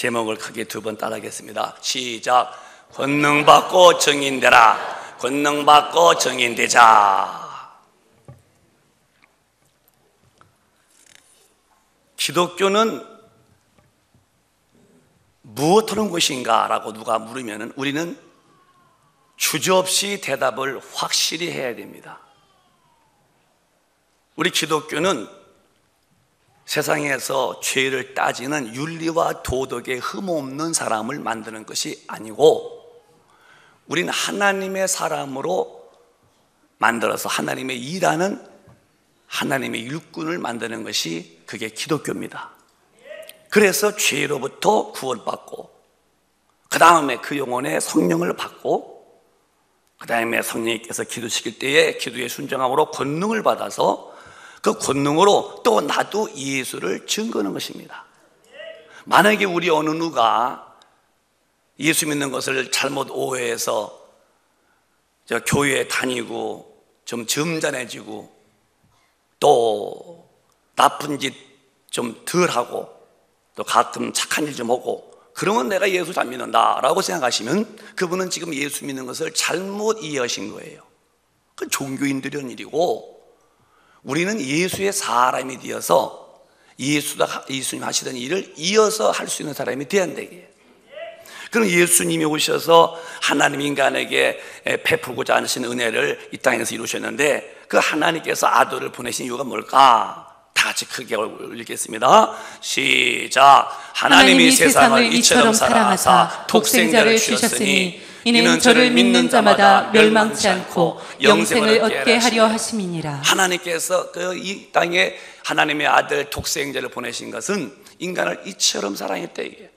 제목을 크게 두 번 따라하겠습니다. 시작. 권능받고 증인되라. 권능받고 증인되자. 기독교는 무엇하는 것인가 라고 누가 물으면 우리는 주저없이 대답을 확실히 해야 됩니다. 우리 기독교는 세상에서 죄를 따지는 윤리와 도덕에 흠없는 사람을 만드는 것이 아니고, 우리는 하나님의 사람으로 만들어서 하나님의 일하는 하나님의 일꾼을 만드는 것이 그게 기독교입니다. 그래서 죄로부터 구원받고, 그 다음에 그 영혼의 성령을 받고, 그 다음에 성령님께서 기도시킬 때에 기도의 순종함으로 권능을 받아서 그 권능으로 또 나도 예수를 증거하는 것입니다. 만약에 우리 어느 누가 예수 믿는 것을 잘못 오해해서 교회에 다니고 좀 점잖해지고 또 나쁜 짓 좀 덜하고 또 가끔 착한 일 좀 하고, 그러면 내가 예수 잘 믿는다 라고 생각하시면 그분은 지금 예수 믿는 것을 잘못 이해하신 거예요. 그 종교인들이 일이고, 우리는 예수의 사람이 되어서 예수님 하시던 일을 이어서 할 수 있는 사람이 되어야 한다고요. 그럼 예수님이 오셔서 하나님 인간에게 베풀고자 하시는 은혜를 이 땅에서 이루셨는데, 그 하나님께서 아들을 보내신 이유가 뭘까? 다 같이 크게 읽겠습니다. 시작. 하나님이 세상을 이처럼 사랑하사 독생자를 주셨으니 이는 저를 믿는 자마다 멸망치 않고 영생을 얻게 하려 하심이니라. 하나님께서 이 땅에 하나님의 아들 독생자를 보내신 것은 인간을 이처럼 사랑했다 이게.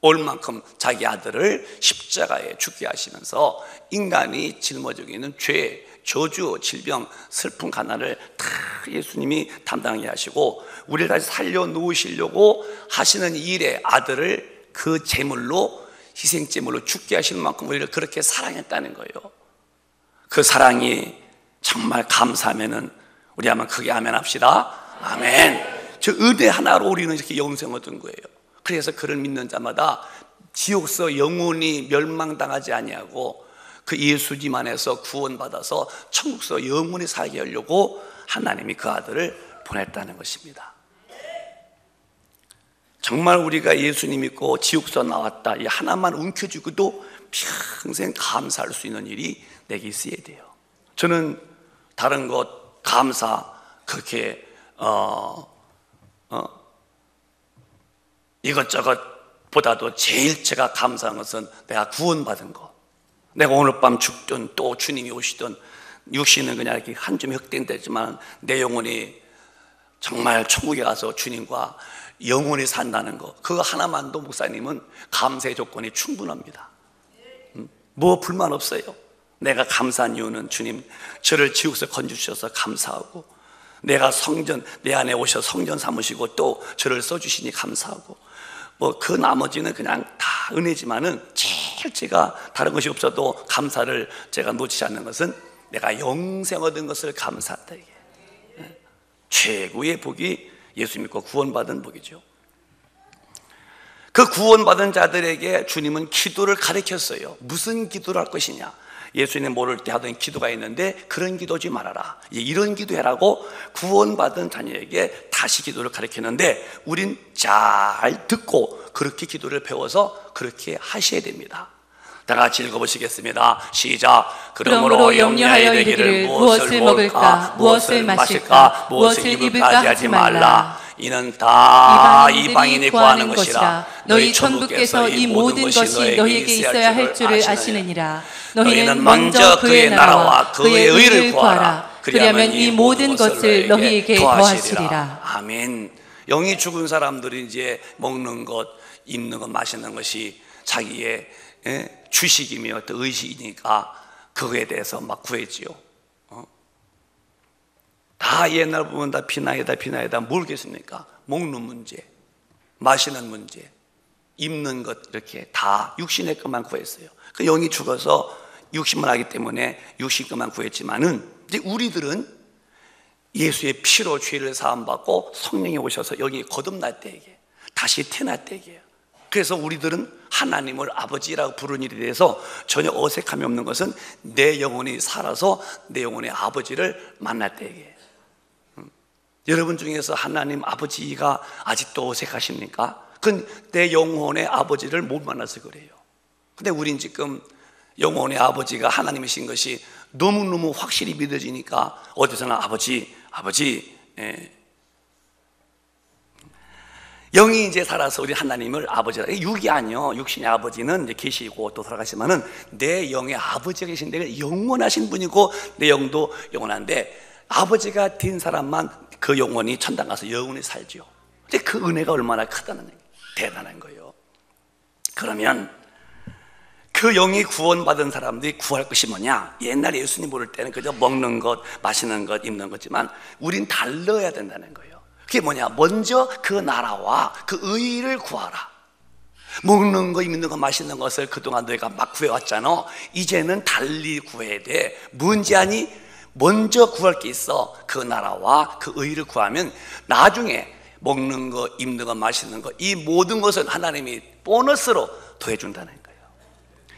얼만큼 자기 아들을 십자가에 죽게 하시면서 인간이 짊어지고 있는 죄, 저주, 질병, 슬픔, 가난을 다 예수님이 담당해 하시고 우리를 다시 살려놓으시려고 하시는 일에 아들을 그 제물로, 희생제물로 죽게 하시는 만큼 우리를 그렇게 사랑했다는 거예요. 그 사랑이 정말 감사하면은 우리 한번 크게 아멘 합시다. 아멘. 저 은혜 하나로 우리는 이렇게 영생 얻은 거예요. 그래서 그를 믿는 자마다 지옥서 영원히 멸망당하지 아니하고 그 예수님 안에서 구원받아서 천국서 영원히 살게 하려고 하나님이 그 아들을 보냈다는 것입니다. 정말 우리가 예수님 믿고 지옥서 나왔다 이 하나만 움켜쥐고도 평생 감사할 수 있는 일이 내게 있어야 돼요. 저는 다른 것 감사 그렇게 이것저것 보다도 제일 제가 감사한 것은 내가 구원받은 것. 내가 오늘 밤 죽든 또 주님이 오시든 육신은 그냥 이렇게 한 줌 흑된되지만 내 영혼이 정말 천국에 가서 주님과 영원히 산다는 것, 그거 하나만도 목사님은 감사의 조건이 충분합니다. 뭐 불만 없어요. 내가 감사한 이유는 주님 저를 지옥에서 건져주셔서 감사하고, 내가 성전 내 안에 오셔서 성전 삼으시고 또 저를 써주시니 감사하고, 뭐 그 나머지는 그냥 다 은혜지만은 제일 제가 다른 것이 없어도 감사를 제가 놓치지 않는 것은 내가 영생 얻은 것을 감사한다. 이게 최고의 복이 예수 믿고 구원받은 복이죠. 그 구원받은 자들에게 주님은 기도를 가르쳤어요. 무슨 기도를 할 것이냐. 예수님 모를 때 하던 기도가 있는데 그런 기도지 말아라, 이런 기도해라고 구원받은 자녀에게 다시 기도를 가르쳤는데, 우린 잘 듣고 그렇게 기도를 배워서 그렇게 하셔야 됩니다. 다 같이 읽어보시겠습니다. 시작. 그러므로 염려하여 이르기를 무엇을 먹을까, 무엇을 마실까, 무엇을 입을까 하지 말라. 이는 다 이방인이 구하는 것이라. 너희 천부께서 이 모든 것이 너희에게 있어야 할 줄을 아시느니라. 너희는 먼저 그의 나라와 그의 의를 구하라. 그리하면 이 모든 것을 너희에게 더하시리라. 아멘. 영이 죽은 사람들이 이제 먹는 것, 입는 것, 마시는 것이 자기의 주식이며 또 의식이니까 그거에 대해서 막 구했지요. 다 옛날 보면 다 비나이다 모르겠습니까? 먹는 문제, 마시는 문제, 입는 것, 이렇게 다 육신의 것만 구했어요. 그 영이 죽어서 육신만 하기 때문에 육신 것만 구했지만은, 이제 우리들은 예수의 피로 죄를 사함받고 성령이 오셔서 여기 거듭날 때, 이게 다시 태어날 때, 이게 그래서 우리들은 하나님을 아버지라고 부르는 일에 대해서 전혀 어색함이 없는 것은 내 영혼이 살아서 내 영혼의 아버지를 만날 때에. 여러분 중에서 하나님 아버지가 아직도 어색하십니까? 그건 내 영혼의 아버지를 못 만나서 그래요. 근데 우린 지금 영혼의 아버지가 하나님이신 것이 너무너무 확실히 믿어지니까 어디서나 아버지, 아버지. 영이 이제 살아서 우리 하나님을 아버지라. 육이 아니요. 육신의 아버지는 이제 계시고 또 돌아가시면은 내 영의 아버지가 계신데 영원하신 분이고 내 영도 영원한데 아버지가 된 사람만 그 영혼이 천당 가서 영원히 살죠. 근데 그 은혜가 얼마나 크다는 대단한 거예요. 그러면 그 영이 구원받은 사람들이 구할 것이 뭐냐? 옛날에 예수님 부를 때는 그저 먹는 것, 마시는 것, 입는 거지만 우린 달라야 된다는 거예요. 그게 뭐냐? 먼저 그 나라와 그 의를 구하라. 먹는 거, 입는 거, 마시는 것을 그동안 너희가 막 구해왔잖아. 이제는 달리 구해야 돼. 뭔지 아니? 먼저 구할 게 있어. 그 나라와 그 의를 구하면 나중에 먹는 거, 입는 거, 마시는 거, 이 모든 것은 하나님이 보너스로 더해준다는 거예요.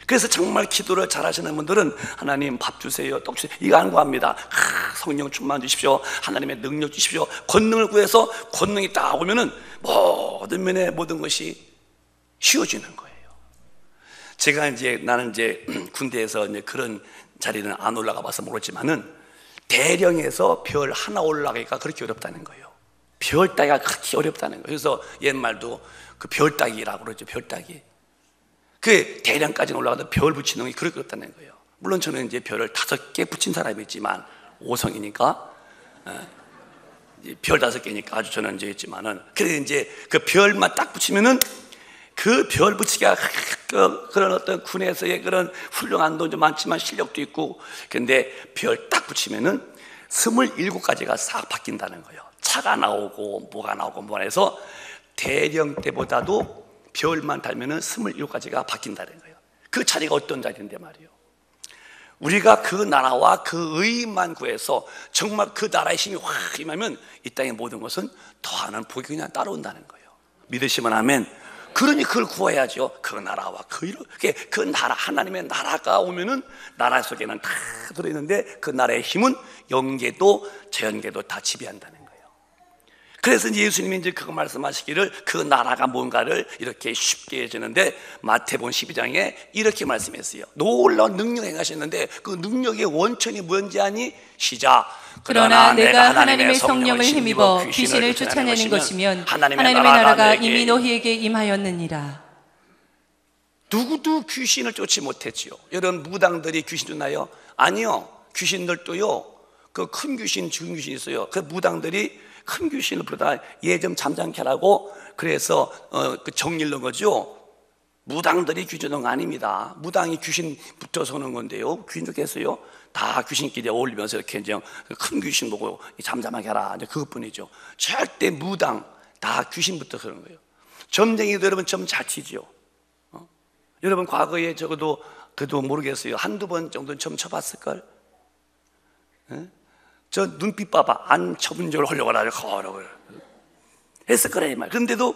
그래서 정말 기도를 잘하시는 분들은 하나님 밥 주세요, 떡 주세요, 이거 안 구합니다. 성령 충만 주십시오, 하나님의 능력 주십시오. 권능을 구해서 권능이 딱 오면은 모든 면의 모든 것이 쉬워지는 거예요. 나는 이제 군대에서 이제 그런 자리는 안 올라가 봐서 모르지만은 대령에서 별 하나 올라가기가 그렇게 어렵다는 거예요. 별 따기가 그렇게 어렵다는 거예요. 그래서 옛말도 그 별 따기라고 그러죠. 별 따기. 그 대량까지 올라가도 별 붙이는 게 그렇게 어렵다는 거예요. 물론 저는 이제 별을 5개 붙인 사람이지만 5성이니까 별 5개니까 아주 저는 이제 했지만은 그래서 이제 그 별만 딱 붙이면은 그 별 붙이기가 그런 어떤 군에서의 그런 훌륭한 돈도 많지만 실력도 있고, 근데 별 딱 붙이면은 27가지가 싹 바뀐다는 거예요. 차가 나오고 뭐가 나오고 뭐가 해서 대령 때보다도 별만 달면은 27가지가 바뀐다는 거예요. 그 자리가 어떤 자리인데 말이에요. 우리가 그 나라와 그 의만 구해서 정말 그 나라의 힘이 확 임하면 이 땅의 모든 것은 더하는 복이 그냥 따라온다는 거예요. 믿으시면 아멘. 그러니 그걸 구해야죠. 그 나라와 그 나라, 하나님의 나라가 오면은 나라 속에는 다 들어있는데 그 나라의 힘은 영계도 자연계도 다 지배한다는 거예요. 그래서 예수님이 이제 그거 말씀하시기를 그 나라가 뭔가를 이렇게 쉽게 해주는데 마태복음 12장에 이렇게 말씀했어요. 놀라운 능력 행하셨는데 그 능력의 원천이 뭔지 아니? 시작. 그러나 내가 하나님의 성령을 힘입어 귀신을 쫓아내는 것이면 하나님의 나라가 이미 너희에게 임하였느니라. 누구도 귀신을 쫓지 못했지요. 여러분 무당들이 귀신 쫓나요? 아니요. 귀신들도요, 그 큰 귀신, 작은 귀신 있어요. 그 무당들이 큰 귀신을 부르다 얘 좀 잠잠케 하라고 그래서 그 정일는 거죠. 무당들이 귀신 쫓는 거 아닙니다. 무당이 귀신 붙어서 오는 건데요. 귀신 쫓겠어요? 다 귀신끼리 어울리면서 이렇게 이제 큰 귀신 보고 잠잠하게 하라, 이제 그것뿐이죠. 절대 무당 다 귀신 붙어서 그런 거예요. 점쟁이도 여러분 점 잘 치죠. 여러분 과거에 적어도 그래도 모르겠어요. 한두 번 정도는 점 쳐봤을걸? 저 눈빛 봐봐. 안 쳐본 줄 하려고 하라고 했을 거라 이 말. 그런데도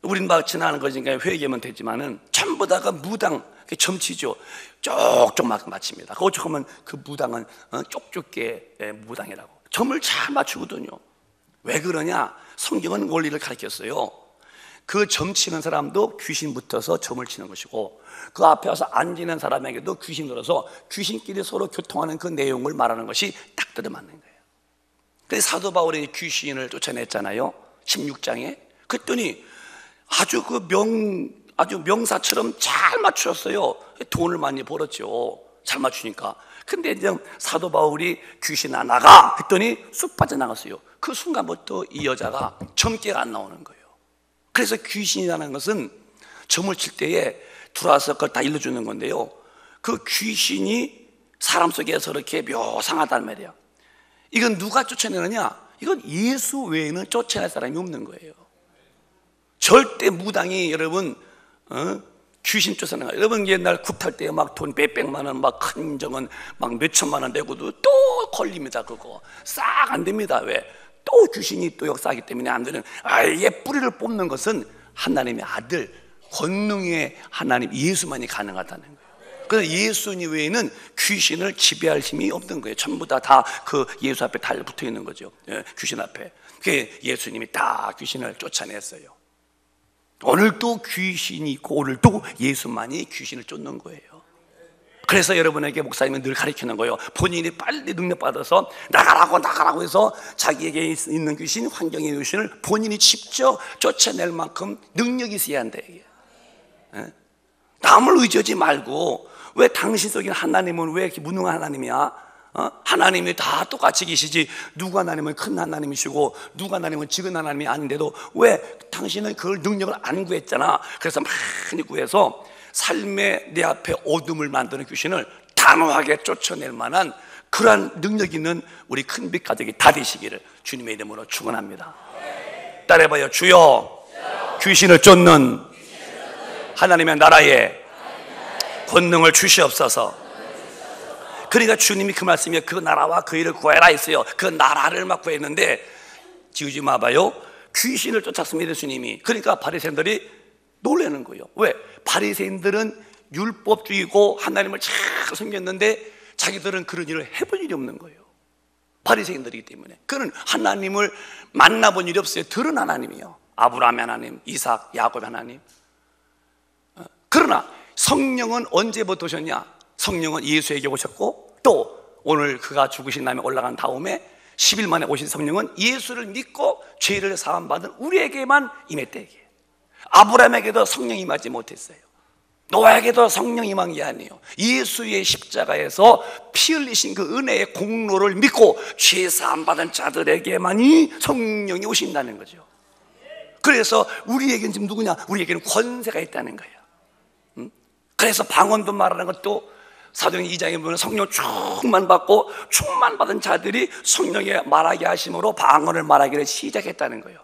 우린 막 지나는 거니까 회개하면 되지만은 전부 다가 무당 점치죠. 쪽쪽 맞춥니다. 어쩌면 그 무당은 쪽쪽게 무당이라고 점을 잘 맞추거든요. 왜 그러냐? 성경은 원리를 가르쳤어요. 그 점치는 사람도 귀신 붙어서 점을 치는 것이고 그 앞에 와서 앉는 사람에게도 귀신 들어서 귀신끼리 서로 교통하는 그 내용을 말하는 것이 딱 들어맞는 거예요. 그래서 사도 바울이 귀신을 쫓아냈잖아요. 16장에. 그랬더니 아주 아주 명사처럼 잘 맞추셨어요. 돈을 많이 벌었죠. 잘 맞추니까. 근데 이제 사도 바울이 귀신 안 나가 했더니 쑥 빠져나갔어요. 그 순간부터 이 여자가 점괘가 안 나오는 거예요. 그래서 귀신이라는 것은 점을 칠 때에 들어와서 그걸 다 일러주는 건데요, 그 귀신이 사람 속에서 이렇게 묘상하단 말이야. 이건 누가 쫓아내느냐? 이건 예수 외에는 쫓아낼 사람이 없는 거예요. 절대 무당이 여러분 귀신 쫓아내가. 여러분 옛날 굿할 때 막 돈 몇백만 원, 막 큰 정은 막 몇천만 원 내고도 또 걸립니다. 그거 싹 안 됩니다. 왜? 또 귀신이 또 역사하기 때문에 안 되는. 아예 뿌리를 뽑는 것은 하나님의 아들 권능의 하나님 예수만이 가능하다는 거예요. 그래서 예수님 외에는 귀신을 지배할 힘이 없는 거예요. 전부 다 그 예수 앞에 달려붙어 있는 거죠. 귀신 앞에. 그게 예수님이 다 귀신을 쫓아냈어요. 오늘도 귀신이 있고 오늘도 예수만이 귀신을 쫓는 거예요. 그래서 여러분에게 목사님은 늘 가르치는 거예요. 본인이 빨리 능력받아서 나가라고 해서 자기에게 있는 귀신, 환경에 있는 귀신을 본인이 직접 쫓아낼 만큼 능력이 있어야 한다. 이게. 남을 의지하지 말고, 왜 당신 속에 하나님은 왜 이렇게 무능한 하나님이야? 하나님이 다 똑같이 계시지, 누구 하나님은 큰 하나님이시고 누구 하나님은 작은 하나님이 아닌데도 왜 당신은 그걸 능력을 안 구했잖아. 그래서 많이 구해서 삶의 내 앞에 어둠을 만드는 귀신을 단호하게 쫓아낼 만한 그러한 능력 있는 우리 큰빛 가족이 다 되시기를 주님의 이름으로 축원합니다. 따라해봐요. 주여, 귀신을 쫓는 하나님의 나라에 권능을 주시옵소서. 그러니까 주님이 그 말씀에 그 나라와 그 일을 구해라 했어요. 그 나라를 막 구했는데 지우지 마봐요. 귀신을 쫓았습니다, 주님이. 그러니까 바리새인들이 놀라는 거예요. 왜? 바리새인들은 율법주의고 하나님을 잘 섬겼는데 자기들은 그런 일을 해본 일이 없는 거예요. 바리새인들이기 때문에. 그는 하나님을 만나본 일이 없어요. 들은 하나님이요. 아브라함의 하나님, 이삭, 야곱의 하나님. 그러나 성령은 언제부터 오셨냐? 성령은 예수에게 오셨고, 또 오늘 그가 죽으신 다음에 올라간 다음에 10일 만에 오신 성령은 예수를 믿고 죄를 사함받은 우리에게만 임했대. 아브라함에게도 성령이 임하지 못했어요. 노아에게도 성령이 임한 게 아니에요. 예수의 십자가에서 피 흘리신 그 은혜의 공로를 믿고 죄 사함받은 자들에게만이 성령이 오신다는 거죠. 그래서 우리에게는 지금 누구냐? 우리에게는 권세가 있다는 거예요. 그래서 방언도 말하는 것도 사도행전 2장에 보면 성령 충만받고 충만받은 자들이 성령에 말하게 하심으로 방언을 말하기를 시작했다는 거예요.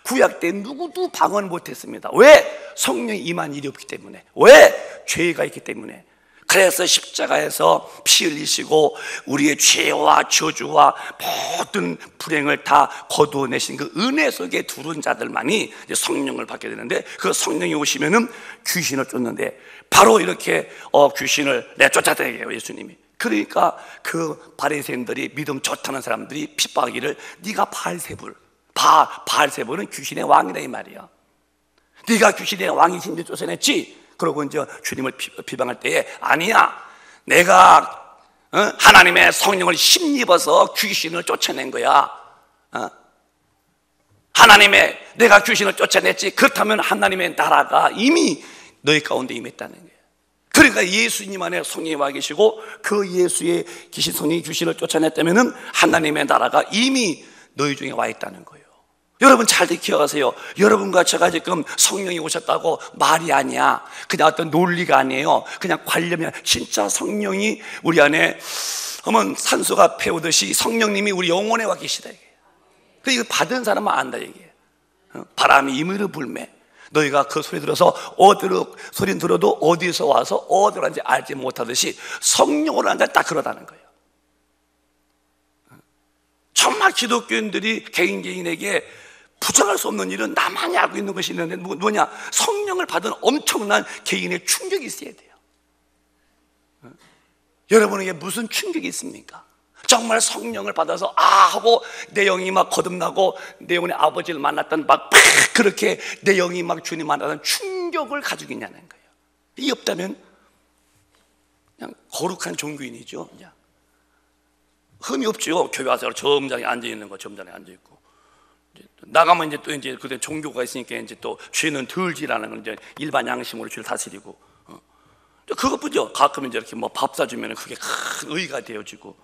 구약 때 누구도 방언 못했습니다. 왜? 성령이 임한 일이 없기 때문에. 왜? 죄가 있기 때문에. 그래서 십자가에서 피 흘리시고 우리의 죄와 저주와 모든 불행을 다 거두어내신 그 은혜 속에 두른 자들만이 성령을 받게 되는데, 그 성령이 오시면은 귀신을 쫓는데 바로 이렇게 귀신을 내쫓아대게 해요, 예수님이. 그러니까 그 바리새인들이 믿음 좋다는 사람들이 핍박하기를, 네가 바알세불은 귀신의 왕이다 이 말이야. 네가 귀신의 왕이신지 쫓아냈지? 그러고 이제 주님을 비방할 때에, 아니야, 내가 하나님의 성령을 힘입어서 귀신을 쫓아낸 거야. 내가 귀신을 쫓아냈지. 그렇다면 하나님의 나라가 이미 너희 가운데 임했다는 거예요. 그러니까 예수님 안에 성령이 와 계시고 그 예수의 계신 성령이 귀신을 쫓아냈다면 하나님의 나라가 이미 너희 중에 와 있다는 거예요. 여러분 잘 기억하세요. 여러분과 제가 지금 성령이 오셨다고 말이 아니야. 그냥 어떤 논리가 아니에요. 그냥 관념이야. 진짜 성령이 우리 안에 하면 산소가 패우듯이 성령님이 우리 영혼에 와 계시다 이게. 이거 받은 사람은 안다 이게. 바람이 임의로 불매. 너희가 그 소리 들어서 소리 들어도 어디서 와서 어디로 왔는지 알지 못하듯이 성령으로 앉아 딱 그러다는 거예요. 정말 기독교인들이 개인에게 부정할 수 없는 일은 나만이 알고 있는 것이 있는데 뭐냐? 성령을 받은 엄청난 개인의 충격이 있어야 돼요. 여러분에게 무슨 충격이 있습니까? 정말 성령을 받아서 하고 내 영이 막 거듭나고 내 영혼의 아버지를 만났던 막 그렇게 내 영이 막 주님 만나는 충격을 가지고 있냐는 거예요. 이게 없다면 그냥 거룩한 종교인이죠. 그냥 흠이 없죠. 교회 와서 점장에 앉아 있는 거, 점장에 앉아 있고 나가면 이제 또 이제 그때 종교가 있으니까 이제 또 죄는 덜 지라는 건 이제 일반 양심으로 죄를 다스리고 그것뿐이죠. 가끔 이제 이렇게 뭐 밥 사주면 그게 큰 의가 되어지고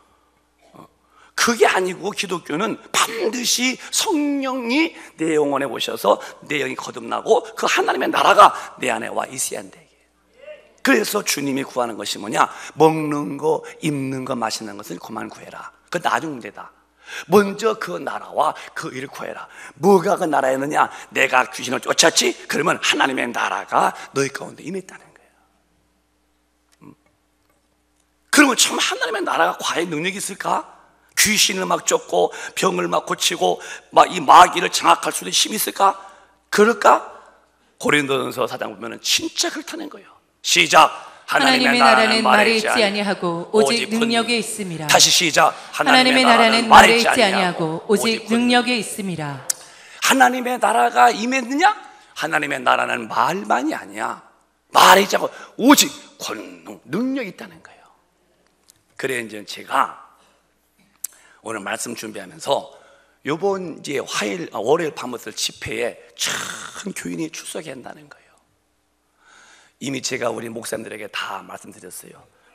그게 아니고 기독교는 반드시 성령이 내 영혼에 오셔서 내 영이 거듭나고 그 하나님의 나라가 내 안에 와 있어야 한대. 그래서 주님이 구하는 것이 뭐냐? 먹는 거, 입는 거, 마시는 것을 그만 구해라. 그 나중 문제다. 먼저 그 나라와 그 일을 구해라. 뭐가 그 나라였느냐? 내가 귀신을 쫓았지? 그러면 하나님의 나라가 너희 가운데 임했다는 거예요. 그러면 참 하나님의 나라가 과연 능력이 있을까? 귀신을 막 쫓고 병을 막 고치고 막 이 마귀를 장악할 수 있는 힘이 있을까? 그럴까? 고린도전서 4장 보면은 진짜 그렇다는 거예요. 시작. 하나님의 나라는 말에 있지 아니하고 오직 능력에 있음이라. 다시 시작. 하나님의 나라는 말에 있지 아니하고 오직 능력에 있음이라. 하나님의 나라가 임했느냐? 하나님의 나라는 말만이 아니야. 말에 있지 않고 오직 권능, 능력이 있다는 거예요. 그래 이제 제가 오늘 말씀 준비하면서 요번 이제 월요일 밤부터 집회에 참 교인이 출석해야 한다는 거예요. 이미 제가 우리 목사님들에게 다 말씀드렸어요.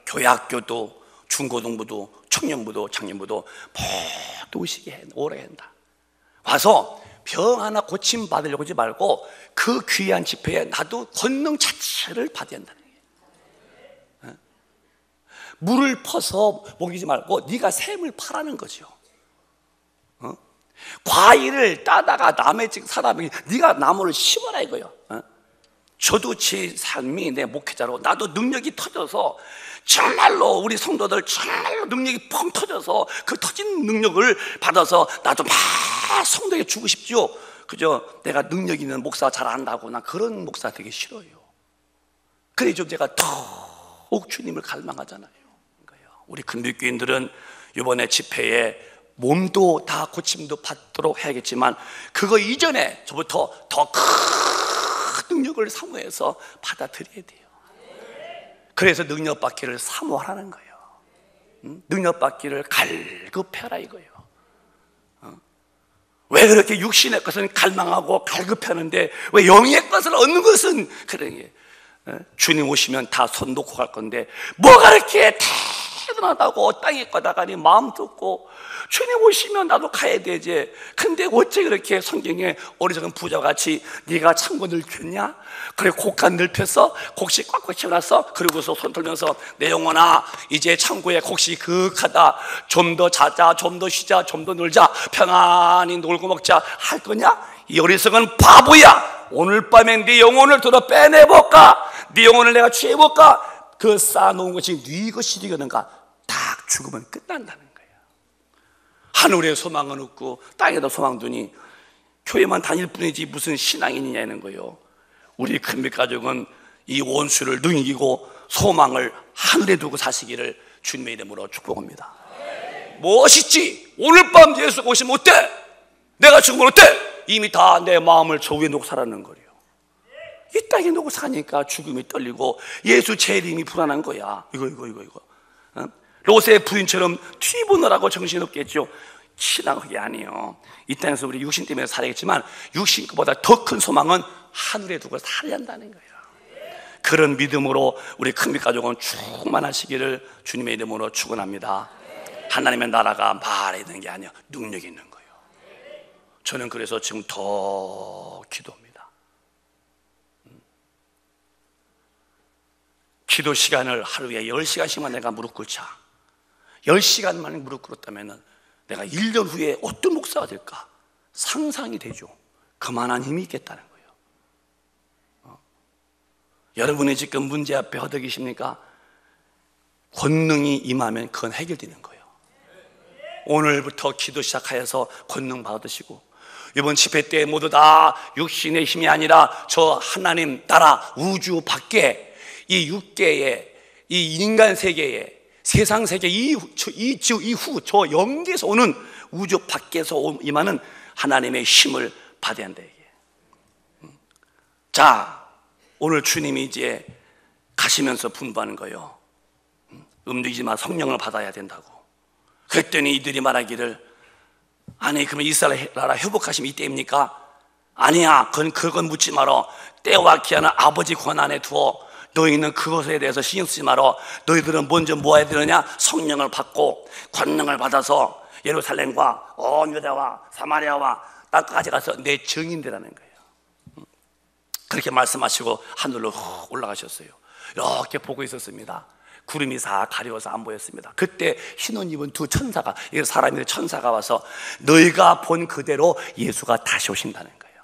교회학교도 중고등부도 청년부도 청년부도 모두 오래 한다. 와서 병 하나 고침 받으려고 하지 말고 그 귀한 집회에 나도 권능 자체를 받아야 한다는 거예요. 물을 퍼서 먹이지 말고 네가 샘을 파라는 거죠. 과일을 따다가 남의 집 사람이 네가 나무를 심어라 이거예요. 저도 제 삶이 내 목회자로 나도 능력이 터져서 정말로 우리 성도들 정말로 능력이 펑 터져서 그 터진 능력을 받아서 나도 막 성도에게 주고 싶죠. 그저 내가 능력 있는 목사 잘 안다고 난 그런 목사 되게 싫어요. 그래 좀 제가 더욱 주님을 갈망하잖아요. 우리 큰빛교인들은 이번에 집회에 몸도 다 고침도 받도록 해야겠지만 그거 이전에 저부터 더 큰 능력을 사모해서 받아들여야 돼요. 그래서 능력 받기를 사모하라는 거예요. 능력 받기를 갈급해라 이거예요. 왜 그렇게 육신의 것은 갈망하고 갈급하는데 왜 영의 것을 얻는 것은 그러게 주님 오시면 다 손 놓고 갈 건데 뭐가 이렇게 대단하다고 땅에 가다가니 마음 뜯고 주님 오시면 나도 가야 되지. 근데 어째 그렇게 성경에 어리석은 부자같이 네가 창고 늙혔냐? 그래 곡간 늙혀서 곡식 꽉꽉 채워놨어. 그리고서 손 들면서 내 영혼아 이제 창고에 곡식 그윽하다. 좀 더 자자, 좀 더 쉬자, 좀 더 놀자, 평안히 놀고 먹자 할 거냐? 이 어리석은 바보야. 오늘 밤에 네 영혼을 들어 빼내볼까? 네 영혼을 내가 취해볼까? 그 쌓아놓은 것이 네 것이 되겠는가? 딱 죽으면 끝난다는 거예요. 하늘에 소망은 없고 땅에도 소망 두니 교회만 다닐 뿐이지 무슨 신앙인이냐는 거예요. 우리 큰빛 가족은 이 원수를 능이기고 소망을 하늘에 두고 사시기를 주님의 이름으로 축복합니다. 멋있지? 오늘 밤 예수가 오시면 어때? 내가 죽으면 어때? 이미 다 내 마음을 저 위에 놓고 살았는 거예요. 이 땅에 놓고 사니까 죽음이 떨리고 예수 재림이 불안한 거야. 이거 롯의 부인처럼 튀보느라고 정신없겠죠. 신앙이 아니에요. 이 땅에서 우리 육신 때문에 살아야겠지만 육신 것보다 더 큰 소망은 하늘에 두고 살아야 한다는 거예요. 그런 믿음으로 우리 큰빛 가족은 충만하시기를 주님의 이름으로 축원합니다. 하나님의 나라가 말에 있는 게 아니라 능력이 있는 거예요. 저는 그래서 지금 더 기도합니다. 기도 시간을 하루에 10시간씩만 내가 무릎 꿇자. 10시간만 무릎 꿇었다면 내가 1년 후에 어떤 목사가 될까 상상이 되죠. 그만한 힘이 있겠다는 거예요. 여러분이 지금 문제 앞에 허덕이십니까? 권능이 임하면 그건 해결되는 거예요. 오늘부터 기도 시작하여서 권능 받으시고 이번 집회 때 모두 다 육신의 힘이 아니라 저 하나님 나라 우주 밖에 이 육계에 이 인간 세계에 세상 세계 이후 저 영계에서 오는 우주 밖에서 임하는 하나님의 힘을 받아야 한다 이게. 자, 오늘 주님이 이제 가시면서 분부하는 거예요. 움직이지 마, 성령을 받아야 된다고. 그랬더니 이들이 말하기를 아니 그러면 이스라엘 나라 회복하심이 이때입니까? 아니야, 그건 묻지 마라. 때와 기한은 아버지 권한에 두어 너희는 그것에 대해서 신경 쓰지 마라. 너희들은 먼저 뭐 해야 되느냐? 성령을 받고 권능을 받아서 예루살렘과 온 유다와 사마리아와 땅까지 가서 내 증인되라는 거예요. 그렇게 말씀하시고 하늘로 올라가셨어요. 이렇게 보고 있었습니다. 구름이 다 가려워서 안 보였습니다. 그때 흰옷 입은 두 천사가, 이게 사람이 천사가 와서 너희가 본 그대로 예수가 다시 오신다는 거예요.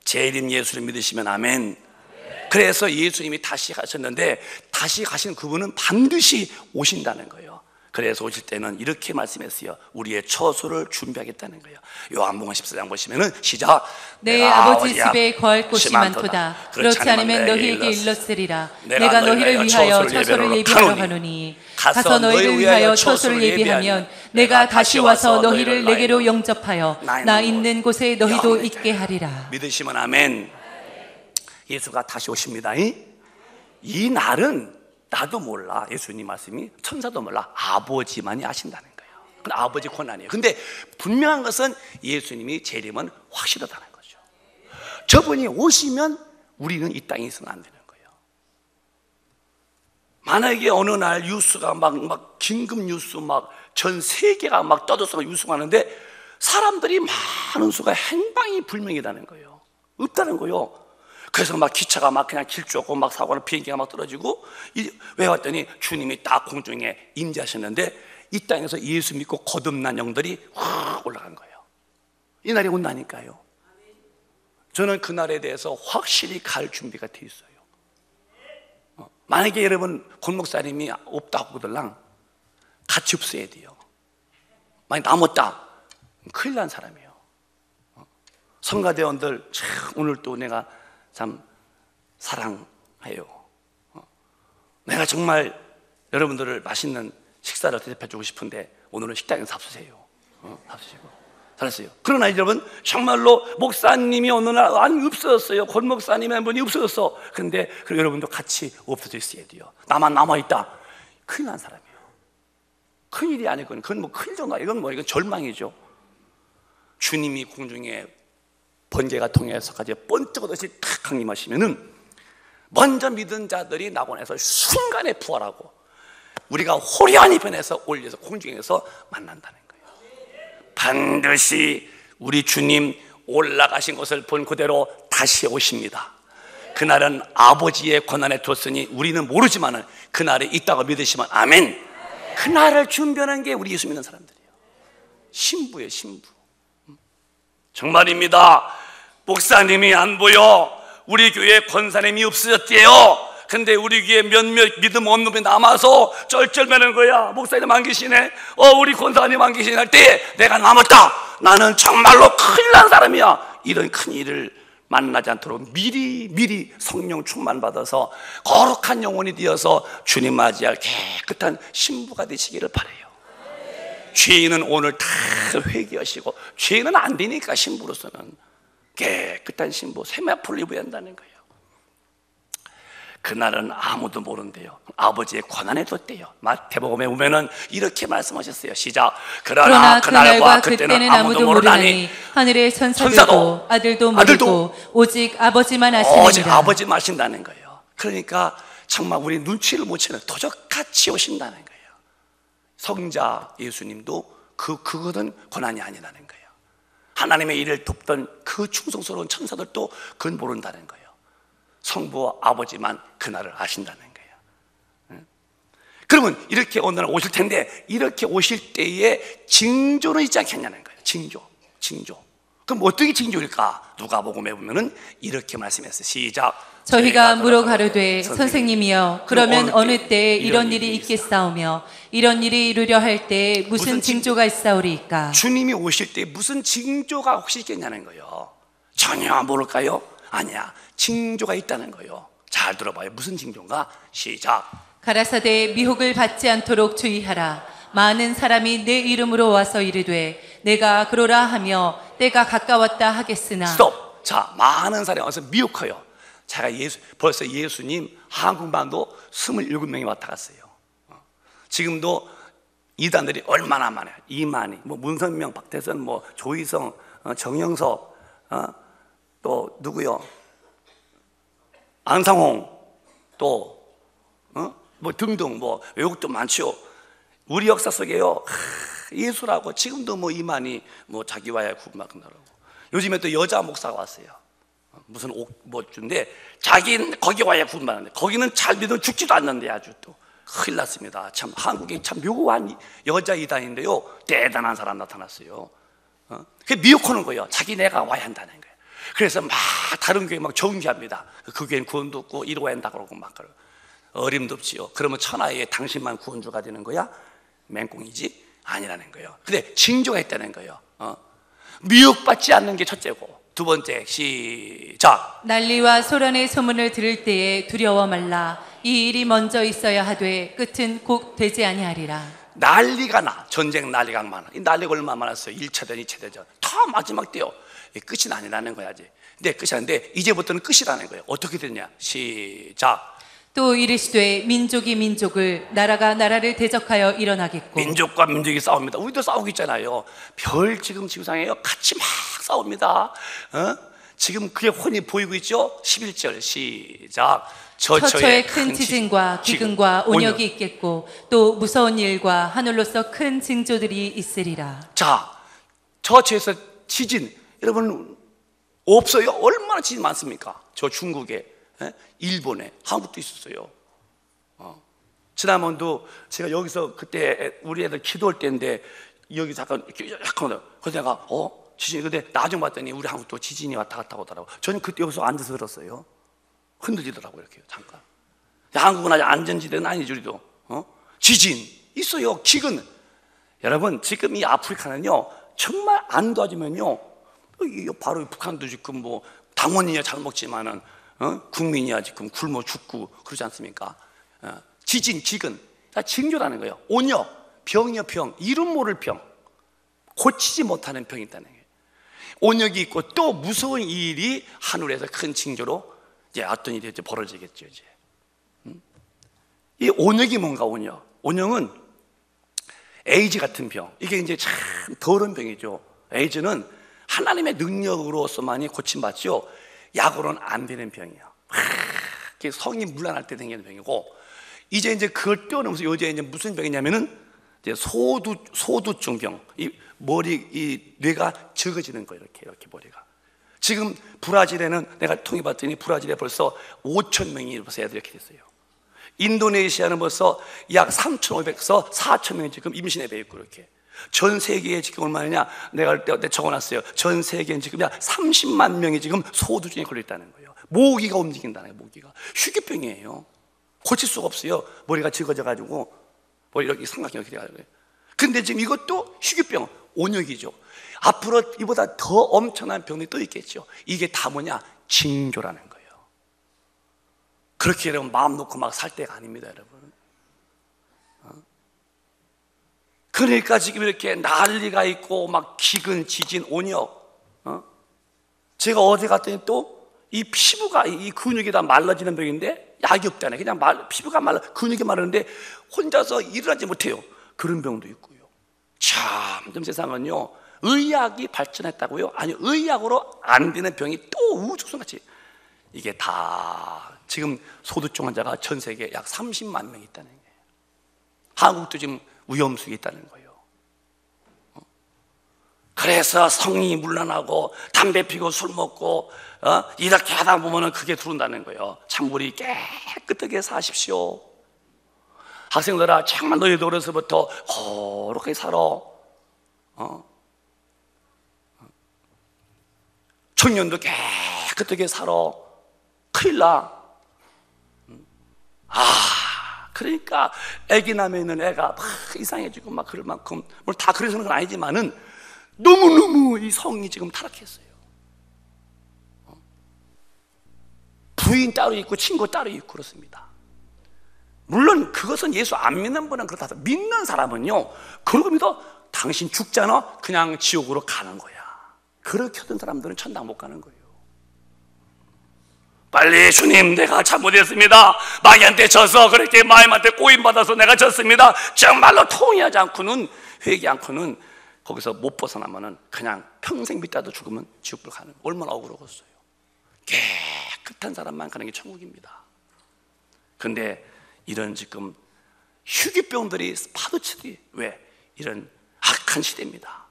재림 예수를 믿으시면 아멘. 그래서 예수님이 다시 가셨는데 다시 가신 그분은 반드시 오신다는 거예요. 그래서 오실 때는 이렇게 말씀했어요. 우리의 처소를 준비하겠다는 거예요. 요한복음 14장 보시면은 시작. 내 아버지 집에 거할 곳이 많도다. 그렇지 않으면 너희에게 일렀으리라. 내가 너희를 위하여 처소를 예비하러 가노니 가서 너희를 위하여 처소를 예비하면 내가 다시 와서 너희를 내게로 영접하여 나 있는 곳에 너희도 있게 하리라. 믿으시면 아멘. 예수가 다시 오십니다. 이 날은 나도 몰라. 예수님 말씀이 천사도 몰라. 아버지만이 아신다는 거예요. 그건 아버지 권한이에요. 근데 분명한 것은 예수님이 재림은 확실하다는 거죠. 저분이 오시면 우리는 이 땅에 있으면 안 되는 거예요. 만약에 어느 날 뉴스가 막 긴급 뉴스 막 전 세계가 막 떠들어서 유승하는데 사람들이 많은 수가 행방이 불명이라는 거예요. 없다는 거예요. 그래서 막 기차가 막 그냥 길 쫓고 막 사고는 비행기가 막 떨어지고 왜 왔더니 주님이 딱 공중에 임재하셨는데 이 땅에서 예수 믿고 거듭난 영들이 확 올라간 거예요. 이 날이 온다니까요. 저는 그 날에 대해서 확실히 갈 준비가 돼 있어요. 만약에 여러분 권 목사님이 없다고 그들랑 같이 없어야 돼요. 만약 남았다 큰일 난 사람이에요. 성가대원들 참 오늘 또 내가 참 사랑해요. 내가 정말 여러분들을 맛있는 식사를 대접해주고 싶은데 오늘은 식당에서 잡수세요. 잡수시고 잘했어요. 그러나 여러분 정말로 목사님이 어느 날 아니 없어졌어요. 권 목사님의 한 분이 없어졌어. 근데 여러분도 같이 없어져 있어야 돼요. 나만 남아있다 큰일 난 사람이에요. 큰일이 아니고 그건 뭐 큰일 정도 이건 절망이죠. 주님이 공중에 번개가 통해서까지 번쩍하듯이 탁 강림하시면은 먼저 믿은 자들이 낙원에서 순간에 부활하고 우리가 호련히 변해서 올려서 공중에서 만난다는 거예요. 반드시 우리 주님 올라가신 것을 본 그대로 다시 오십니다. 그날은 아버지의 권한에 뒀으니 우리는 모르지만은 그날이 있다고 믿으시면 아멘. 그날을 준비하는 게 우리 예수 믿는 사람들이에요. 신부예요, 신부. 정말입니다. 목사님이 안 보여. 우리 교회 권사님이 없어졌대요. 근데 우리 교회 몇몇 믿음 없는 분이 남아서 쩔쩔매는 거야. 목사님 안 계시네. 우리 권사님 안 계시네 할 때 내가 남았다. 나는 정말로 큰일 난 사람이야. 이런 큰 일을 만나지 않도록 미리 성령 충만 받아서 거룩한 영혼이 되어서 주님 맞이할 깨끗한 신부가 되시기를 바라요. 죄인은 오늘 다 회개하시고 죄인은 안 되니까 신부로서는 깨끗한 신부 세마포를 입어야 한다는 거예요. 그날은 아무도 모른대요. 아버지의 권한에 뒀대요. 마태복음에 보면은 이렇게 말씀하셨어요. 시작. 그러나 그날과 그때는 아무도 모르나니 하늘의 천사들도 아들도 모르고 오직 아버지만 아시느니라. 오직 아버지만 아신다는 거예요. 그러니까 정말 우리 눈치를 못 채는 도적같이 오신다는 거예요. 성자 예수님도 그거는 권한이 아니라는 거예요. 하나님의 일을 돕던 그 충성스러운 천사들도 그건 모른다는 거예요. 성부와 아버지만 그날을 아신다는 거예요. 그러면 이렇게 어느 날 오실 텐데 이렇게 오실 때에 징조는 있지 않겠냐는 거예요. 징조. 그럼 어떻게 징조일까? 누가복음에 보면은 이렇게 말씀했어요. 시작. 저희가 물어 가로되 선생님이여 그러면 어느 때에 이런 일이 있겠사오며 이런 일이 이루려 할 때에 무슨 징조가 있사오리이까? 주님이 오실 때 무슨 징조가 혹시 있겠냐는 거예요. 전혀 모를까요? 아니야. 징조가 있다는 거예요. 잘 들어봐요. 무슨 징조인가? 시작. 가라사대 미혹을 받지 않도록 주의하라. 많은 사람이 내 이름으로 와서 이르되 내가 그러라 하며 때가 가까웠다 하겠으나. 스톱. 자, 많은 사람이 와서 미혹해요. 제가 벌써 예수님 한국만도 27명이 왔다 갔어요. 지금도 이단들이 얼마나 많아요. 이만희, 문선명, 박태선, 조희성, 정영석, 또 누구요? 안상홍, 또 등등 외국도 많죠. 우리 역사 속에요. 예수라고 지금도 이만희 자기와의 구막나라고. 요즘에 또 여자 목사가 왔어요. 무슨 주인데 자기 거기와의 구막하는데 거기는 잘 믿으면 죽지도 않는데 아주 또 큰일 났습니다. 참 한국에 참 묘한 여자 이단인데요. 대단한 사람 나타났어요. 그게 미혹하는 거예요. 자기 내가 와야 한다는 거예요. 그래서 막 다른 교회 막 정죄합니다. 그 교회는 구원도 없고 이러고 한다 그러고 막 어림도 없지요. 그러면 천하에 당신만 구원주가 되는 거야? 맹꽁이지 아니라는 거예요. 근데 징조가 있다는 거예요. 미혹받지 않는 게 첫째고, 두 번째, 시작. 난리와 소란의 소문을 들을 때에 두려워 말라. 이 일이 먼저 있어야 하되 끝은 곧 되지 아니하리라. 난리가 나. 전쟁 난리가 많아. 이 난리가 얼마나 많았어요. 1차전, 2차전. 다 마지막 때요. 끝이 아니라는 거야지. 근데 끝이 아닌데 이제부터는 끝이라는 거예요. 어떻게 되냐? 시작. 또 이르시되 민족이 민족을, 나라가 나라를 대적하여 일어나겠고. 민족과 민족이 싸웁니다. 우리도 싸우고 있잖아요. 별 지금 지구상에요 같이 막 싸웁니다. 지금 그게 훤히 보이고 있죠? 11절 시작. 처처에 큰 지진과 기근과 온역이 있겠고 또 무서운 일과 하늘로서 큰 징조들이 있으리라. 자, 처처에서 지진, 여러분 없어요? 얼마나 지진 많습니까? 저 중국에, 일본에, 한국도 있었어요. 지난번도 제가 여기서 그때 우리 애들 기도할 때인데 여기 잠깐 그래서 내가 지진이, 근데 나중에 봤더니 우리 한국도 지진이 왔다 갔다 오더라고. 저는 그때 여기서 앉아서 들었어요. 흔들리더라고요, 이렇게 잠깐. 한국은 아직 안전지대는 아니죠, 우리도. 지진 있어요, 기근. 여러분, 지금 이 아프리카는요 정말 안 도와주면요, 바로 북한도 지금 뭐 당원이야 잘 먹지만은 국민이야 지금 굶어 죽고 그러지 않습니까? 지진, 기근, 다 징조라는 거예요. 온역, 병이요 병, 이름 모를 병, 고치지 못하는 병이 있다는 거예요. 온역이 있고 또 무서운 일이 하늘에서 큰 징조로 이제 어떤 일이 이제 벌어지겠죠. 이제 이 온역이 뭔가? 온역은 에이즈 같은 병. 이게 이제 참 더러운 병이죠. 에이즈는 하나님의 능력으로서만이 고침받죠. 약으로는 안 되는 병이에요. 성이 문란할 때 생기는 병이고, 이제 그걸 뛰어넘어서 요새 이제 무슨 병이냐면은 이제 소두증 병. 이 뇌가 적어지는 거예요. 이렇게 머리가. 지금 브라질에는 내가 통해봤더니 브라질에 벌써 5천 명이 벌써 애들 이렇게 됐어요. 인도네시아는 벌써 약 3,500에서 4천 명이 지금 임신에 배 있고, 이렇게. 전 세계에 지금 얼마냐? 내가 적어놨어요. 전 세계엔 지금 약 30만 명이 지금 소두증에 걸려있다는 거예요. 모기가 움직인다는 거예요. 모기가. 휴기병이에요. 고칠 수가 없어요. 머리가 적어져가지고 머리 이렇게 삼각형 이렇게 돼가지고. 근데 지금 이것도 휴기병, 온역이죠. 앞으로 이보다 더 엄청난 병이 또 있겠죠. 이게 다 뭐냐? 징조라는 거예요. 그렇게 여러분 마음 놓고 막 살 때가 아닙니다, 여러분. 그러니까 지금 이렇게 난리가 있고 막 기근, 지진, 온역. 제가 어제 갔더니 또 이 피부가, 이 근육이 다 말라지는 병인데 약이 없잖아요. 그냥 피부가 근육이 마르는데 혼자서 일어나지 못해요. 그런 병도 있고요. 참 세상은요, 의학이 발전했다고요? 아니, 의학으로 안 되는 병이 또 우주성같이, 이게 다 지금 소두증 환자가 전 세계에 약 30만 명이 있다는 거예요. 한국도 지금 위험수에 있다는 거예요. 그래서 성이 문란하고 담배 피고 술 먹고 이렇게 하다 보면은 그게 들어온다는 거예요. 참물이 깨끗하게 사십시오. 학생들아, 정말 너희도 어려서부터 거룩하게 살아. 청년도 깨끗하게 살아. 큰일 나. 그러니까 애기 남에 있는 애가 막 이상해지고 막 그럴 만큼, 물론 다 그래서는 건 아니지만은 너무너무 이 성이 지금 타락했어요. 부인 따로 있고 친구 따로 있고 그렇습니다. 물론 그것은 예수 안 믿는 분은 그렇다. 믿는 사람은요, 그러고 믿어 당신 죽잖아, 그냥 지옥으로 가는 거야. 그렇게 하던 사람들은 천당 못 가는 거예요. 빨리 주님, 내가 잘못했습니다. 마귀한테 져서 그렇게 마음한테 꼬임받아서 내가 졌습니다. 정말로 통회하지 않고는, 회개하지 않고는 거기서 못 벗어나면은 그냥 평생 믿다도 죽으면 지옥으로 가는, 얼마나 억울하겠어요. 깨끗한 사람만 가는 게 천국입니다. 근데 이런 지금 휴기병들이 파도치듯이, 왜? 이런 악한 시대입니다.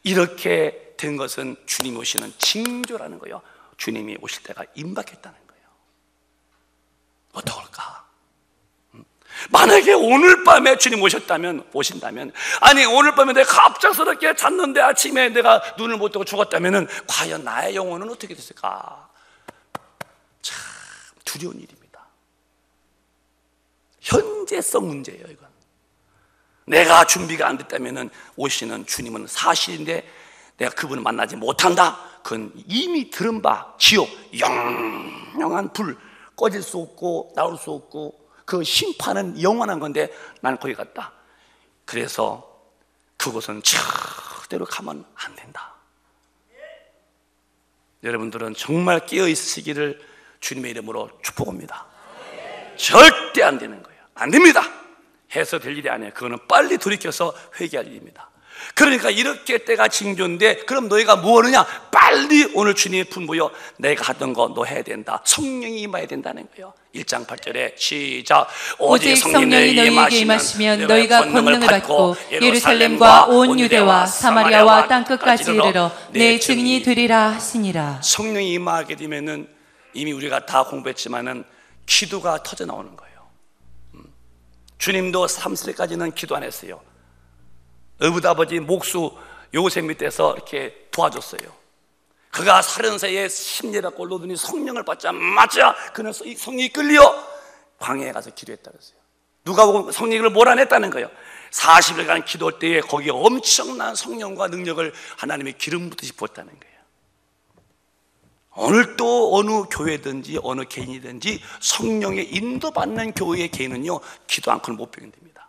이렇게 된 것은 주님이 오시는 징조라는 거예요. 주님이 오실 때가 임박했다는 거예요. 어떡할까? 만약에 오늘 밤에 주님 오신다면, 아니 오늘 밤에 내가 갑작스럽게 잤는데 아침에 내가 눈을 못 뜨고 죽었다면 과연 나의 영혼은 어떻게 됐을까? 참 두려운 일입니다. 현재성 문제예요, 이건. 내가 준비가 안 됐다면 오시는 주님은 사실인데 내가 그분을 만나지 못한다. 그건 이미 들은 바 지옥, 영영한 불, 꺼질 수 없고 나올 수 없고 그 심판은 영원한 건데 나는 거기 갔다. 그래서 그곳은 절대로 가면 안 된다. 여러분들은 정말 깨어 있으시기를 주님의 이름으로 축복합니다. 절대 안 되는 거예요. 안 됩니다. 해서 될 일이 아니에요. 그거는 빨리 돌이켜서 회개할 일입니다. 그러니까 이렇게 때가 징조인데 그럼 너희가 뭐 하느냐? 빨리 오늘 주님의 분부여 내가 하던 거 너 해야 된다. 성령이 임해야 된다는 거예요. 1장 8절에 시작. 오직 성령이 너희에게 임하시면 너희가 권능을 받고 예루살렘과 온 유대와 사마리아와 땅끝까지 이르러 내 증인이 되리라 하시니라. 성령이 임하게 되면은 이미 우리가 다 공부했지만은 기도가 터져 나오는 거예요. 주님도 3세까지는 기도 안 했어요. 어부아버지 목수 요셉 밑에서 이렇게 도와줬어요. 그가 30세에 심리를 꼴로더니 성령을 받자마자 그는 성령이 끌려 광야에 가서 기도했다 그랬어요. 누가 보고 성령을 몰아냈다는 거예요. 40일간 기도할 때에 거기에 엄청난 성령과 능력을 하나님의 기름 붓듯이 부었다는 거예요. 오늘 또 어느 교회든지 어느 개인이든지 성령의 인도받는 교회의 개인은요 기도 않고는 못 배운답니다.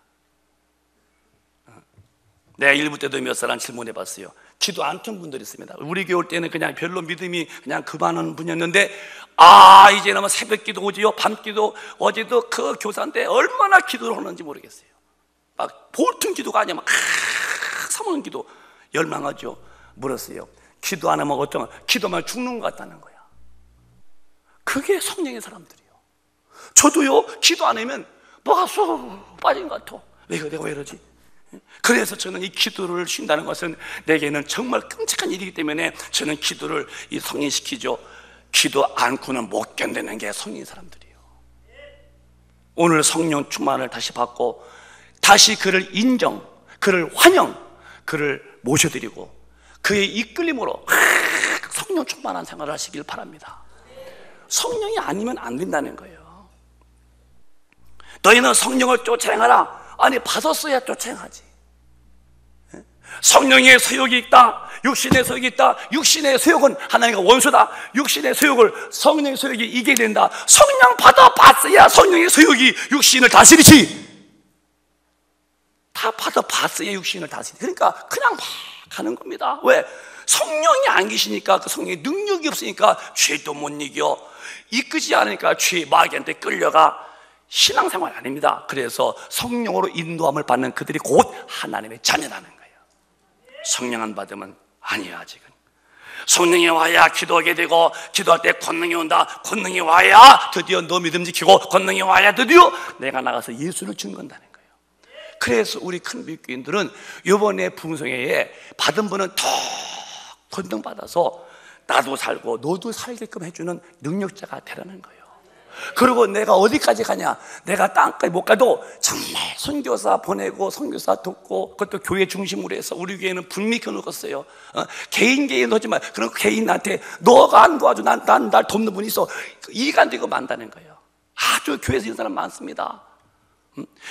내가 일부 때도 몇 사람 질문해 봤어요. 기도 안 튼 분들이 있습니다. 우리 교회 올 때는 그냥 별로 믿음이 그냥 그만한 분이었는데 이제는 뭐 새벽 기도 오지요 밤 기도. 어제도 그 교사인데 얼마나 기도를 하는지 모르겠어요. 막 보통 기도가 아니야. 막 사모하는 기도. 열망하죠. 물었어요. 기도 안 하면 어떤 기도만 죽는 것 같다는 거야. 그게 성령의 사람들이요. 저도요 기도 안 하면 뭐가 쏙 빠진 것 같아. 내가 왜 이러지? 그래서 저는 이 기도를 쉰다는 것은 내게는 정말 끔찍한 일이기 때문에 저는 기도를 성인시키죠. 기도 않고는 못 견디는 게 성인 사람들이에요. 오늘 성령 충만을 다시 받고 다시 그를 인정, 그를 환영, 그를 모셔드리고 그의 이끌림으로 성령 충만한 생활을 하시길 바랍니다. 성령이 아니면 안 된다는 거예요. 너희는 성령을 쫓아행하라. 아니 받았어야 쫓아행하지. 성령의 소욕이 있다. 육신의 소욕이 있다. 육신의 소욕은 하나님과 원수다. 육신의 소욕을 성령의 소욕이 이기게 된다. 성령 받아봤어야 성령의 소욕이 육신을 다스리지. 다 받아봤어야 육신을 다스리지. 그러니까 그냥 막 가는 겁니다. 왜? 성령이 안 계시니까 그 성령의 능력이 없으니까 죄도 못 이겨. 이끄지 않으니까 죄 마귀한테 끌려가. 신앙생활 아닙니다. 그래서 성령으로 인도함을 받는 그들이 곧 하나님의 자녀라는 거예요. 성령 안 받으면 아니야. 아직은 성령이 와야 기도하게 되고 기도할 때 권능이 온다. 권능이 와야 드디어 너 믿음 지키고 권능이 와야 드디어 내가 나가서 예수를 증거한다는 거예요. 그래서 우리 큰 교인들은 이번에 부흥성회에 받은 분은 더 권능 받아서 나도 살고 너도 살게끔 해주는 능력자가 되라는 거예요. 그리고 내가 어디까지 가냐? 내가 땅까지 못 가도 정말 선교사 보내고 선교사 돕고 그것도 교회 중심으로 해서 우리 교회는 분명히 켜놓았어요. 개인 하지만 그런 개인한테 너가 안 도와줘 난 날 돕는 분이 있어. 이해가 안 되고 만다는 거예요. 아주 교회에서 이런 사람 많습니다.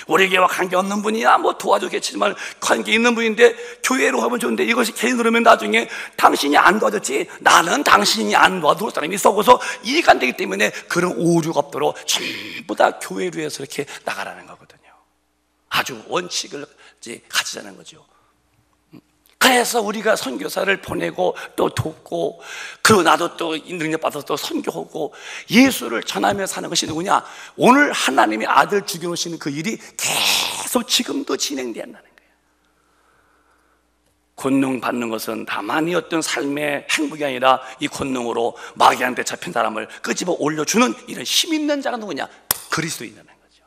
우리 교회와 관계없는 분이야 뭐 도와주겠지만 관계 있는 분인데 교회로 하면 좋은데 이것이 개인으로 하면 나중에 당신이 안 도와줬지 나는 당신이 안 도와줄 사람이 있어서 이해가 안 되기 때문에 그런 오류가 없도록 전부 다 교회로 해서 이렇게 나가라는 거거든요. 아주 원칙을 가지자는 거죠. 그래서 우리가 선교사를 보내고 또 돕고 그리고 나도 또 능력 받아서 또 선교하고 예수를 전하며 사는 것이 누구냐? 오늘 하나님의 아들 죽여놓으시는 그 일이 계속 지금도 진행된다는 거예요. 권능 받는 것은 다만이 어떤 삶의 행복이 아니라 이 권능으로 마귀한테 잡힌 사람을 끄집어 올려주는 이런 힘 있는 자가 누구냐? 그리스도인이라는 거죠.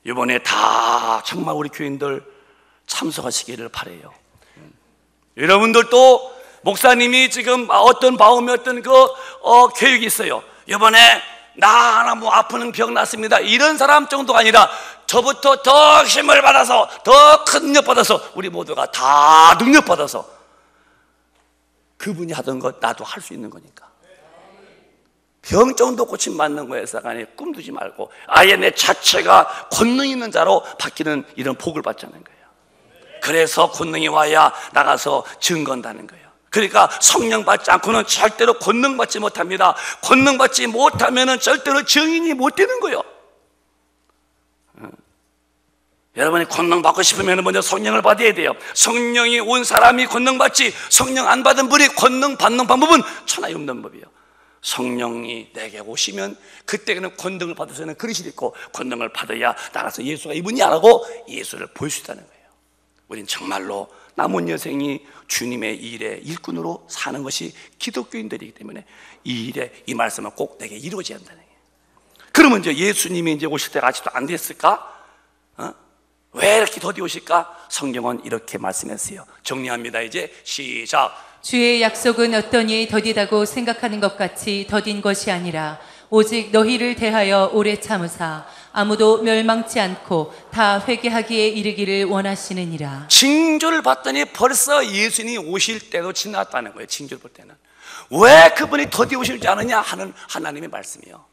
이번에 다 정말 우리 교인들 참석하시기를 바라요. 여러분들도 목사님이 지금 어떤 마음에 어떤 계획이 있어요. 이번에 나 하나 뭐 아픈 병 났습니다. 이런 사람 정도가 아니라 저부터 더 힘을 받아서 더 큰 능력 받아서 우리 모두가 다 능력 받아서 그분이 하던 것 나도 할 수 있는 거니까 영적도 고침 받는 거에서 꿈두지 말고 아예 내 자체가 권능 있는 자로 바뀌는 이런 복을 받자는 거예요. 그래서 권능이 와야 나가서 증거한다는 거예요. 그러니까 성령 받지 않고는 절대로 권능 받지 못합니다. 권능 받지 못하면 절대로 증인이 못 되는 거예요. 여러분이 권능 받고 싶으면 먼저 성령을 받아야 돼요. 성령이 온 사람이 권능 받지, 성령 안 받은 분이 권능 받는 방법은 천하없는 법이에요. 성령이 내게 오시면 그때는 권능을 받아서는 그릇이 있고, 권능을 받아야 나가서 예수가 이분이 안 하고 예수를 볼 수 있다는 거예요. 우린 정말로 남은 여생이 주님의 일의 일꾼으로 사는 것이 기독교인들이기 때문에 이 일에, 이 말씀은 꼭 내게 이루어져야 한다는 거예요. 그러면 이제 예수님이 이제 오실 때가 아직도 안 됐을까? 왜 이렇게 더디 오실까? 성경은 이렇게 말씀했어요. 정리합니다. 이제 시작. 주의 약속은 어떠니 더디다고 생각하는 것 같이 더딘 것이 아니라 오직 너희를 대하여 오래 참으사 아무도 멸망치 않고 다 회개하기에 이르기를 원하시느니라. 징조를 봤더니 벌써 예수님이 오실 때도 지났다는 거예요. 징조를 볼 때는 왜 그분이 더디 오실지 않느냐 하는 하나님의 말씀이요.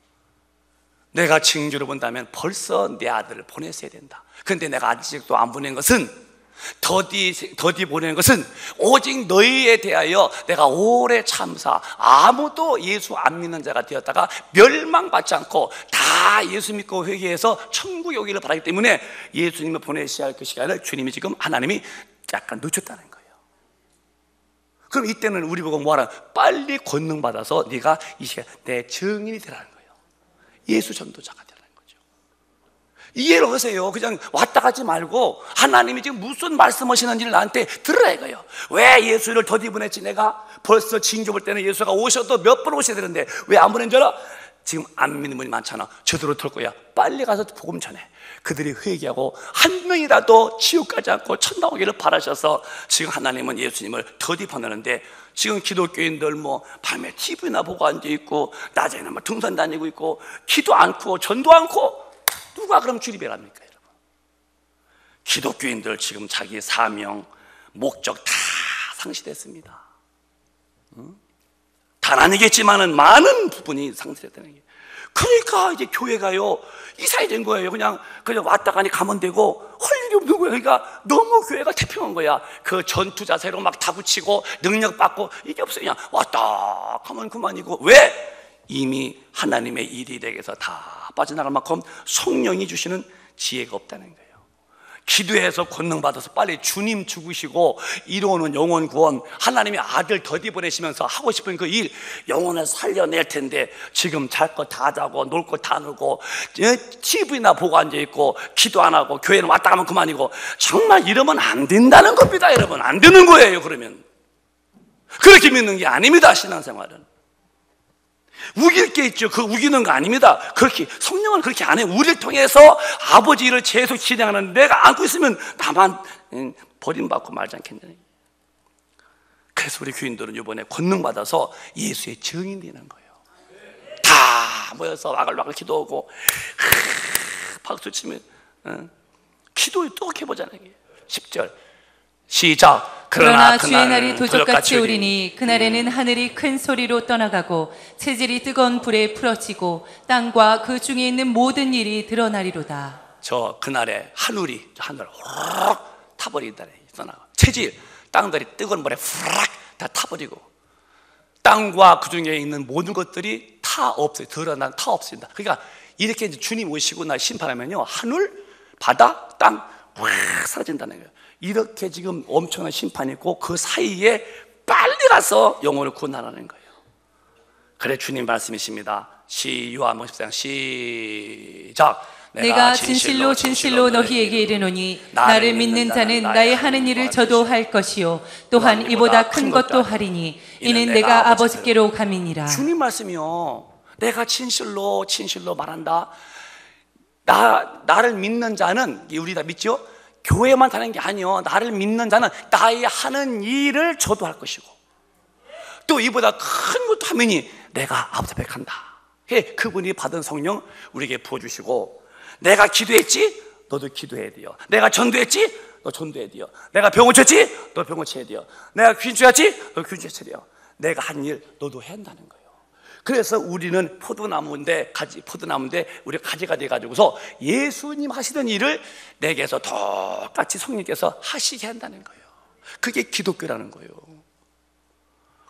내가 징조를 본다면 벌써 내 아들을 보냈어야 된다. 그런데 내가 아직도 안 보낸 것은, 더디 보내는 것은 오직 너희에 대하여 내가 오래 참사 아무도 예수 안 믿는 자가 되었다가 멸망받지 않고 다 예수 믿고 회개해서 천국에 오기를 바라기 때문에 예수님을 보내셔야 할 그 시간을 주님이 지금 하나님이 약간 늦췄다는 거예요. 그럼 이때는 우리 보고 뭐하라? 빨리 권능 받아서 네가 이 시간 내 증인이 되라는 거예요. 예수 전도자가 되라는 거죠. 이해를 하세요. 그냥 왔다 가지 말고 하나님이 지금 무슨 말씀하시는지를 나한테 들으라 이거예요. 왜 예수를 더디 보냈지? 내가 벌써 징조 볼 때는 예수가 오셔도 몇 번 오셔야 되는데 왜 안 보낸 줄 알아? 지금 안 믿는 분이 많잖아. 저대로 털 거야. 빨리 가서 복음 전해. 그들이 회개하고 한 명이라도 지옥 가지 않고 천당 오기를 바라셔서 지금 하나님은 예수님을 더디 보내는데, 지금 기독교인들 뭐 밤에 TV나 보고 앉아있고 낮에는 뭐 등산 다니고 있고 기도 않고 전도 않고 누가 그럼 주립에 갑니까 여러분? 기독교인들 지금 자기 사명 목적 다 상실했습니다. 단 아니겠지만은 많은 부분이 상실했다는 게, 그러니까 이제 교회가요 이사야 된 거예요. 그냥 왔다 가니 가면 되고 할 일이 없는 거예요. 그러니까 너무 교회가 태평한 거야. 그 전투 자세로 막 다붙이고 능력 받고 이게 없어요. 그냥 왔다 가면 그만이고. 왜? 이미 하나님의 일이 되게서 다 빠져나갈 만큼 성령이 주시는 지혜가 없다는 거예요. 기도해서 권능 받아서 빨리 주님 죽으시고 이루어오는 영혼 구원, 하나님의 아들 더디 보내시면서 하고 싶은 그 일, 영혼을 살려낼 텐데 지금 잘 거 다 자고 놀 거 다 놀고 TV나 보고 앉아있고 기도 안 하고 교회는 왔다 가면 그만이고, 정말 이러면 안 된다는 겁니다. 여러분, 안 되는 거예요. 그러면 그렇게 믿는 게 아닙니다. 신앙생활은 우길 게 있죠. 그 우기는 거 아닙니다. 그렇게 성령은 그렇게 안 해요. 우리를 통해서 아버지 일을 계속 진행하는, 내가 안고 있으면 나만 버림받고 말지 않겠느냐. 그래서 우리 교인들은 이번에 권능 받아서 예수의 증인 되는 거예요. 다 모여서 와글와글 기도하고 박수 치면 기도 또 해보자는 게 10절 시작. 그러나 주의 날이 도적같이 오리니 그날에는 하늘이 큰 소리로 떠나가고 체질이 뜨거운 불에 풀어지고 땅과 그 중에 있는 모든 일이 드러나리로다. 저 그날에 하늘 호락 타버린다네. 체질, 땅들이 뜨거운 불에 후락 다 타버리고 땅과 그 중에 있는 모든 것들이 다 없어요. 드러난 다 없습니다. 그러니까 이렇게 이제 주님 오시고 날 심판하면요, 하늘, 바다, 땅 확 사라진다는 거예요. 이렇게 지금 엄청난 심판이 있고 그 사이에 빨리 가서 영혼을 구원하라는 거예요. 그래 주님 말씀이십니다. 요한복음 10장 시작. 내가 진실로 진실로 너희에게 이르노니 나를 믿는 자는 나의 하는 일을 저도 할 것이요 또한 이보다 큰 것도 하리니 이는 내가 아버지께로 감이니라. 주님 말씀이요. 내가 진실로 말한다. 나를 믿는 자는, 우리 다 믿죠? 교회만 다는 게 아니요, 나를 믿는 자는 나의 하는 일을 저도 할 것이고 또 이보다 큰 것도 하면이 내가 아버지 앞에 간다. 그분이 받은 성령 우리에게 부어주시고, 내가 기도했지? 너도 기도해야 돼요. 내가 전도했지? 너 전도해야 돼요. 내가 병원 쳤지? 너 병원 쳐야 돼요. 내가 귀신 쳤지? 너 귀신 쳐야 돼요. 내가 한 일 너도 해야 한다는 거예요. 그래서 우리는 포도나무인데 우리가 가지가 돼가지고서 예수님 하시던 일을 내게서 똑같이 성령께서 하시게 한다는 거예요. 그게 기독교라는 거예요.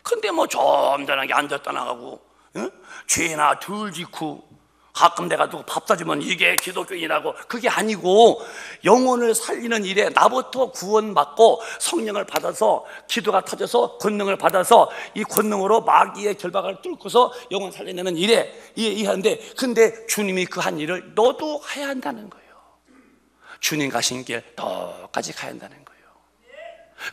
근데 뭐 점잖하게 앉았다 나가고, 응? 죄나 덜 짓고 가끔 내가 누구 밥 사주면 이게 기독교인이라고, 그게 아니고 영혼을 살리는 일에 나부터 구원받고 성령을 받아서 기도가 터져서 권능을 받아서 이 권능으로 마귀의 결박을 뚫고서 영혼 살려내는 일에 이해하는데, 근데 주님이 그 한 일을 너도 해야 한다는 거예요. 주님 가신 길 너까지 가야 한다는 거예요.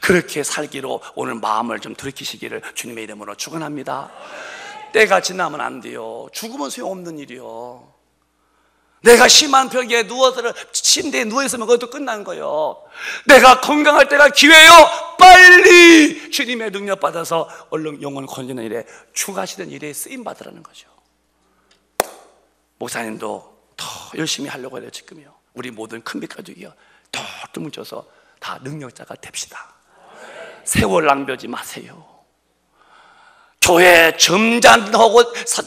그렇게 살기로 오늘 마음을 좀 돌이키시기를 주님의 이름으로 축원합니다. 때가 지나면 안 돼요. 죽으면 소용없는 일이요. 내가 심한 벽에 누워서 침대에 누워있으면 그것도 끝난 거예요. 내가 건강할 때가 기회요. 빨리 주님의 능력 받아서 얼른 영혼 건지는 일에, 죽으시던 일에 쓰임받으라는 거죠. 목사님도 더 열심히 하려고 해요. 지금요. 우리 모든 큰빛 가족이요, 더 뭉쳐서 다 능력자가 됩시다. 세월 낭비하지 마세요. 교회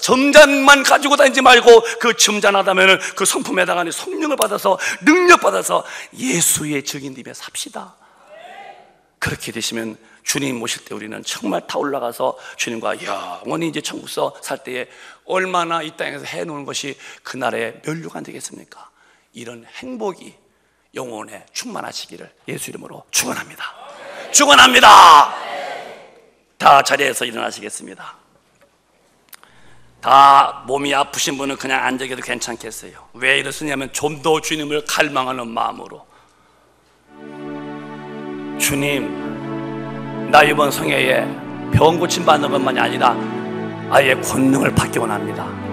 점잔만 가지고 다니지 말고, 그 점잔하다면 그 성품에 해당하는 성령을 받아서 능력 받아서 예수의 증인되며 삽시다. 그렇게 되시면 주님 모실 때 우리는 정말 타올라가서 주님과 영원히 이제 천국서 살 때에 얼마나 이 땅에서 해놓은 것이 그날의 면류관 되겠습니까? 이런 행복이 영혼에 충만하시기를 예수 이름으로 축원합니다. 축원합니다. 다 자리에서 일어나시겠습니다. 다 몸이 아프신 분은 그냥 앉아 계셔도 괜찮겠어요. 왜 이러시냐면 좀 더 주님을 갈망하는 마음으로, 주님, 나 이번 성회에 병 고침 받는 것만이 아니라 아예 권능을 받기 원합니다.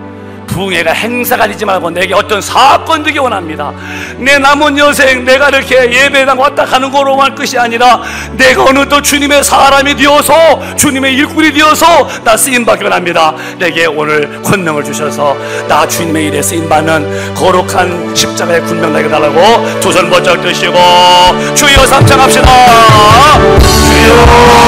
부흥회가 행사가 되지 말고 내게 어떤 사건 되기 원합니다. 내 남은 여생 내가 이렇게 예배당 왔다 가는 거로만 끝이 아니라 내가 어느 또 주님의 사람이 되어서 주님의 일꾼이 되어서 나 쓰임받기 원합니다. 내게 오늘 권능을 주셔서 나 주님의 일에 쓰임받는 거룩한 십자가의 군명 나게 달라고 두 손 번쩍 드시고 주여 삼창합시다. 주여